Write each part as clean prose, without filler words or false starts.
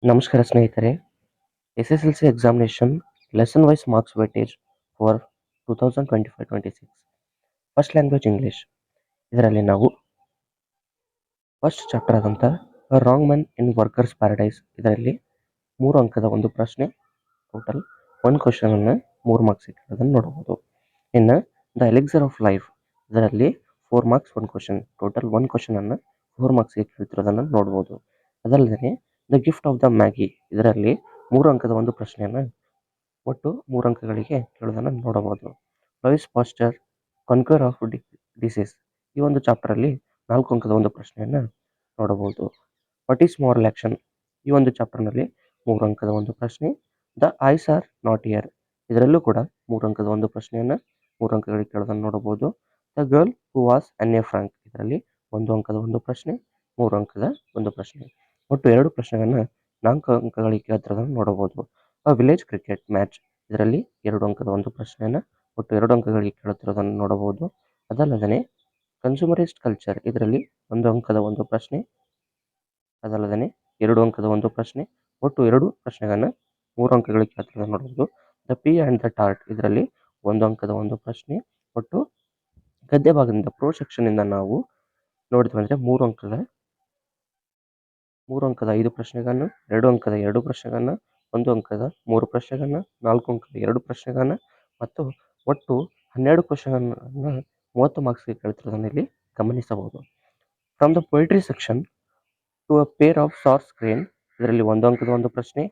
ನಮಸ್ಕಾರ ಸ್ನೇಹಿತರೆ. SSLC examination lesson wise marks weightage for 2025-26 first language English. ಇದರಲ್ಲಿ ನಾವು ಫಸ್ಟ್ ಚಾಪ್ಟರ್ ಆದಂಥ wrong man in workers paradise ಇದರಲ್ಲಿ 3 ಅಂಕದ ಒಂದು ಪ್ರಶ್ನೆ, ಟೋಟಲ್ 1 ಕ್ವಶನ್ ಅನ್ನು 3 ಮಾರ್ಕ್ಸ್ ಕೇಳೋದನ್ನು ನೋಡಬಹುದು. ಇನ್ನು ದ ಎಲಿಕ್ಸರ್ ಆಫ್ ಲೈಫ್ ಇದರಲ್ಲಿ 4 ಮಾರ್ಕ್ಸ್ 1 ಕ್ವಶನ್, ಟೋಟಲ್ 1 ಕ್ವಶನ್ ಅನ್ನು 4 ಮಾರ್ಕ್ಸ್ಗೆ ಕೇಳ್ತಿರೋದನ್ನು ನೋಡಬಹುದು. ಅದಲ್ಲದೆ the gift of the Maggi ಇದರಲ್ಲಿ 3 ಅಂಕದ ಒಂದು ಪ್ರಶ್ನೆಯನ್ನು ಒಟ್ಟು 3 ಅಂಕಗಳಿಗೆ ಕೇಳೋದನ್ನು ನೋಡಬಹುದು. ಲೂಯಿಸ್ ಪಾಸ್ಚರ್ ಕನ್ಕ್ವರ್ ಆಫ್ ಡಿಸೀಸ್ ಈ ಒಂದು ಚಾಪ್ಟರಲ್ಲಿ 4 ಅಂಕದ ಒಂದು ಪ್ರಶ್ನೆಯನ್ನು ನೋಡಬಹುದು. ವಾಟ್ ಈಸ್ ಮಾರಲ್ ಆಕ್ಷನ್ ಈ ಒಂದು ಚಾಪ್ಟರ್ನಲ್ಲಿ 3 ಅಂಕದ ಒಂದು ಪ್ರಶ್ನೆ. The eyes are not year ಇದರಲ್ಲೂ ಕೂಡ 3 ಅಂಕದ ಒಂದು ಪ್ರಶ್ನೆಯನ್ನು 3 ಅಂಕಗಳಿಗೆ ಕೇಳೋದನ್ನು ನೋಡಬಹುದು. The girl who was Anne Frank ಇದರಲ್ಲಿ 1 ಅಂಕದ ಒಂದು ಪ್ರಶ್ನೆ, 3 ಅಂಕದ ಒಂದು ಪ್ರಶ್ನೆ. ಒಟ್ಟು 2 ಪ್ರಶ್ನೆಗಳನ್ನು 4 ಅಂಕಗಳಿಗೆ ಕೇಳ್ತಿರೋದನ್ನು ನೋಡಬಹುದು. ಅ ವಿಲೇಜ್ ಕ್ರಿಕೆಟ್ ಮ್ಯಾಚ್ ಇದರಲ್ಲಿ 2 ಅಂಕದ ಒಂದು ಪ್ರಶ್ನೆಯನ್ನು ಒಟ್ಟು 2 ಅಂಕಗಳಿಗೆ ಕೇಳುತ್ತಿರೋದನ್ನು ನೋಡಬಹುದು. ಅದಲ್ಲದೆ ಕನ್ಸ್ಯೂಮರಿಸ್ಟ್ ಕಲ್ಚರ್ ಇದರಲ್ಲಿ 1 ಅಂಕದ ಒಂದು ಪ್ರಶ್ನೆ, ಅದಲ್ಲದೆ 2 ಅಂಕದ ಒಂದು ಪ್ರಶ್ನೆ, ಒಟ್ಟು 2 ಪ್ರಶ್ನೆಗಳನ್ನು 3 ಅಂಕಗಳಿಗೆ ಕೇಳ್ತಿರೋದನ್ನು ನೋಡಬಹುದು. The P and the tort ಇದರಲ್ಲಿ 1 ಅಂಕದ ಒಂದು ಪ್ರಶ್ನೆ. ಒಟ್ಟು ಗದ್ಯ ಭಾಗದಿಂದ ಪ್ರೋ ಸೆಕ್ಷನ್ ಇಂದ ನಾವು ನೋಡಿದ್ವಿ ಅಂದರೆ 3 ಅಂಕದ 5 ಪ್ರಶ್ನೆಗಳನ್ನು, 2 ಅಂಕದ 2 ಪ್ರಶ್ನೆಗಳನ್ನು, 1 ಅಂಕದ 3 ಪ್ರಶ್ನೆಗಳನ್ನು, 4 ಅಂಕದ 2 ಪ್ರಶ್ನೆಗಳನ್ನು ಮತ್ತು ಒಟ್ಟು 12 ಕ್ವಶನನ್ನು 30 ಮಾರ್ಕ್ಸ್ಗೆ ಕೇಳ್ತಿರೋದನ್ನು ಇಲ್ಲಿ ಗಮನಿಸಬಹುದು. From the poetry section to a pair of sarus crane ಇದರಲ್ಲಿ 1 ಅಂಕದ ಒಂದು ಪ್ರಶ್ನೆ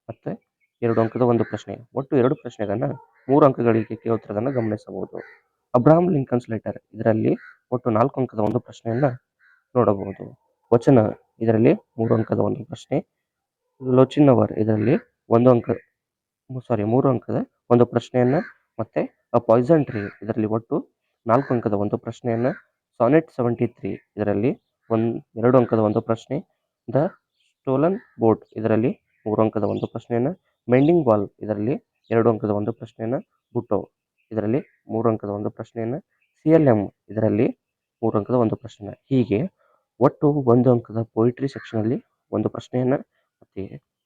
ಮತ್ತು 2 ಅಂಕದ ಒಂದು ಪ್ರಶ್ನೆ, ಒಟ್ಟು 2 ಪ್ರಶ್ನೆಗಳನ್ನು 3 ಅಂಕಗಳಿಗೆ ಕೇಳುತ್ತಿರೋದನ್ನು ಗಮನಿಸಬಹುದು. ಅಬ್ರಹಾಂ ಲಿಂಕನ್ಸ್ ಲೆಟರ್ ಇದರಲ್ಲಿ ಒಟ್ಟು 4 ಅಂಕದ ಒಂದು ಪ್ರಶ್ನೆಯನ್ನು ನೋಡಬಹುದು. ವಚನ ಇದರಲ್ಲಿ 3 ಅಂಕದ ಒಂದು ಪ್ರಶ್ನೆ. ಲೋಚಿನವರ್ ಇದರಲ್ಲಿ 3 ಅಂಕದ ಒಂದು ಪ್ರಶ್ನೆಯನ್ನು ಮತ್ತೆ ಅ ಪಾಯ್ಸನ್ ಟ್ರೀ ಇದರಲ್ಲಿ ಒಟ್ಟು 4 ಅಂಕದ ಒಂದು ಪ್ರಶ್ನೆಯನ್ನು. ಸಾನೆಟ್ 73 ಇದರಲ್ಲಿ 2 ಅಂಕದ ಒಂದು ಪ್ರಶ್ನೆ. ದ ಸ್ಟೋಲನ್ ಬೋಟ್ ಇದರಲ್ಲಿ 3 ಅಂಕದ ಒಂದು ಪ್ರಶ್ನೆಯನ್ನು. ಮೆಂಡಿಂಗ್ ವಾಲ್ ಇದರಲ್ಲಿ 2 ಅಂಕದ ಒಂದು ಪ್ರಶ್ನೆಯನ್ನು. ಬುಟೋ ಇದರಲ್ಲಿ 3 ಅಂಕದ ಒಂದು ಪ್ರಶ್ನೆಯನ್ನು. CLM ಇದರಲ್ಲಿ 3 ಅಂಕದ ಒಂದು ಪ್ರಶ್ನೆ. ಹೀಗೆ ಒಟ್ಟು 1 ಅಂಕದ ಪೊಯಿಟ್ರಿ ಸೆಕ್ಷನಲ್ಲಿ 1 ಪ್ರಶ್ನೆಯನ್ನು, ಮತ್ತು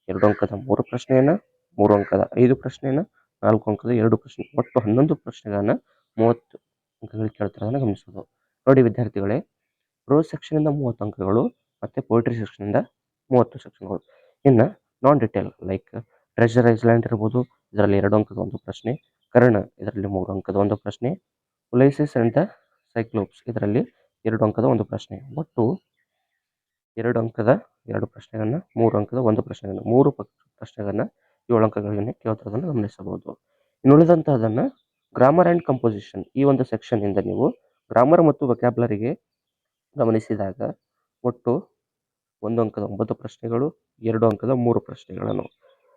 2 ಅಂಕದ 3 ಪ್ರಶ್ನೆಯನ್ನು, 3 ಅಂಕದ 5 ಪ್ರಶ್ನೆಯನ್ನು, 4 ಅಂಕದ 2 ಪ್ರಶ್ನೆ, ಒಟ್ಟು 11 ಪ್ರಶ್ನೆಗಳನ್ನು 30 ಅಂಕಗಳಿಗೆ ಕೇಳ್ತಿರೋದನ್ನು ಗಮನಿಸಬಹುದು. ನೋಡಿ ವಿದ್ಯಾರ್ಥಿಗಳೇ, ಪ್ರೋಸ್ ಸೆಕ್ಷನಿಂದ 30 ಅಂಕಗಳು ಮತ್ತು ಪೊಯಿಟ್ರಿ ಸೆಕ್ಷನಿಂದ 30 ಸೆಕ್ಷನ್ಗಳು. ಇನ್ನು ನಾನ್ ಡಿಟೇಲ್ ಲೈಕ್ ಟ್ರೆಷರ್ ಐಸ್ಲ್ಯಾಂಡ್ ಇರ್ಬೋದು, ಇದರಲ್ಲಿ 2 ಅಂಕದ ಒಂದು ಪ್ರಶ್ನೆ. ಕರ್ಣ ಇದರಲ್ಲಿ 3 ಅಂಕದ ಒಂದು ಪ್ರಶ್ನೆ. ಉಲೈಸಿಸ್ ಅಂಡ್ ದ ಸೈಕ್ಲೋಪ್ಸ್ ಇದರಲ್ಲಿ 2 ಅಂಕದ ಒಂದು ಪ್ರಶ್ನೆ. ಒಟ್ಟು 2 ಅಂಕದ 2 ಪ್ರಶ್ನೆಗಳನ್ನು, 3 ಅಂಕದ ಒಂದು ಪ್ರಶ್ನೆಯನ್ನು, 3 ಪ್ರಶ್ನೆಗಳನ್ನು 7 ಅಂಕಗಳಿಗೆ ಕೇಳ್ತಿರೋದನ್ನು ಗಮನಿಸಬಹುದು. ಇನ್ನು ಉಳಿದಂತಹದನ್ನು ಗ್ರಾಮರ್ ಆ್ಯಂಡ್ ಕಂಪೋಸಿಷನ್ ಈ ಒಂದು ಸೆಕ್ಷನ್ ಇಂದ ನೀವು ಗ್ರಾಮರ್ ಮತ್ತು ವೊಕ್ಯಾಬ್ಯುಲರಿಗೆ ಗಮನಿಸಿದಾಗ ಒಟ್ಟು 1 ಅಂಕದ 9 ಪ್ರಶ್ನೆಗಳು, 2 ಅಂಕದ 3 ಪ್ರಶ್ನೆಗಳನ್ನು,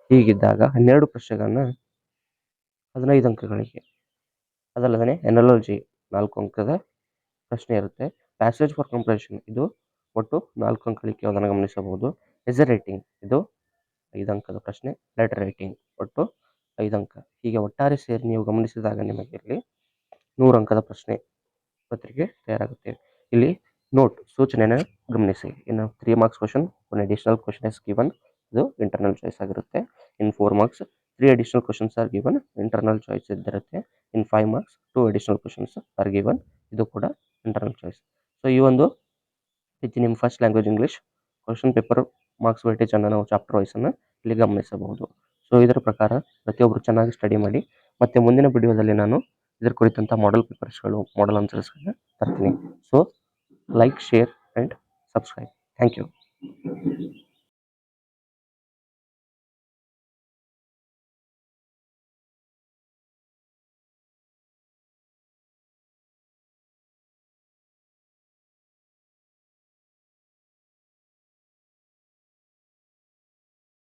ಹೀಗಿದ್ದಾಗ 12 ಪ್ರಶ್ನೆಗಳನ್ನು 15 ಅಂಕಗಳಿಗೆ. ಅದಲ್ಲದೆ ಎನಾಲಜಿ 4 ಅಂಕದ ಪ್ರಶ್ನೆ ಇರುತ್ತೆ. ಪ್ಯಾಸೇಜ್ ಫಾರ್ ಕಂಪ್ರೆಷನ್ ಇದು ಒಟ್ಟು 4 ಅಂಕಗಳಿಗೆ ಕೇಳೋದನ್ನು ಗಮನಿಸಬಹುದು. ಎಸೆ ರೈಟಿಂಗ್ ಇದು 5 ಅಂಕದ ಪ್ರಶ್ನೆ. ಲೆಟರ್ ರೈಟಿಂಗ್ ಒಟ್ಟು 5 ಅಂಕ. ಹೀಗೆ ಒಟ್ಟಾರೆ ಸೇರಿ ನೀವು ಗಮನಿಸಿದಾಗ ನಿಮಗೆ ಇಲ್ಲಿ 100 ಅಂಕದ ಪ್ರಶ್ನೆ ಪತ್ರಿಕೆ ತಯಾರಾಗುತ್ತೆ. ಇಲ್ಲಿ ನೋಟ್ ಸೂಚನೆಯನ್ನು ಗಮನಿಸಿ. ಇನ್ನು 3 marks question 1 additional question is given, ಇದು ಇಂಟರ್ನಲ್ ಚಾಯ್ಸ್ ಆಗಿರುತ್ತೆ. In 4 marks 3 additional questions are given, internal choice ಇದ್ದಿರುತ್ತೆ. In 5 marks 2 additional questions are given, ಇದು ಕೂಡ ಇಂಟರ್ನಲ್ ಚಾಯ್ಸ್. ಸೊ ಈ ಒಂದು ರೀತಿ ನಿಮ್ಮ first language English question paper marks weightage ಅನ್ನು ನಾವು ಚಾಪ್ಟರ್ ವೈಸನ್ನು ಇಲ್ಲಿ ಗಮನಿಸಬಹುದು. ಸೊ ಇದರ ಪ್ರಕಾರ ಪ್ರತಿಯೊಬ್ಬರು ಚೆನ್ನಾಗಿ ಸ್ಟಡಿ ಮಾಡಿ. ಮತ್ತೆ ಮುಂದಿನ ವಿಡಿಯೋದಲ್ಲಿ ನಾನು ಇದರ ಕುರಿತಂಥ ಮಾಡೆಲ್ ಪೇಪರ್ಸ್ಗಳು, ಮಾಡೆಲ್ ಆನ್ಸರ್ಸ್ಗಳನ್ನ ತರ್ತೀನಿ. So like, share and subscribe. Thank you.